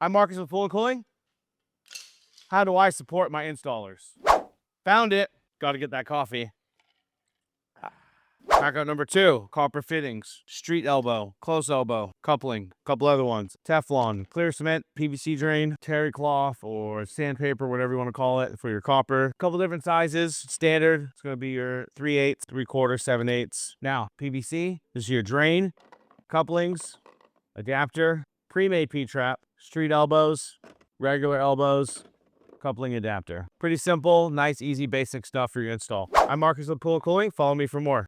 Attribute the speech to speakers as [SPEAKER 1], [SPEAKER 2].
[SPEAKER 1] I'm Marcus with Pool & Cooling. How do I support my installers? Found it. Got to get that coffee. Backup number 2, copper fittings, street elbow, close elbow, coupling, couple other ones, Teflon, clear cement, PVC drain, terry cloth, or sandpaper, whatever you want to call it, for your copper. Couple different sizes. Standard, it's going to be your 3/8, 3/4, 7/8. Now, PVC, this is your drain, couplings, adapter, pre-made P-trap, street elbows, regular elbows, coupling adapter. Pretty simple, nice, easy, basic stuff for your install. I'm Marcus with Pool & Cooling. Follow me for more.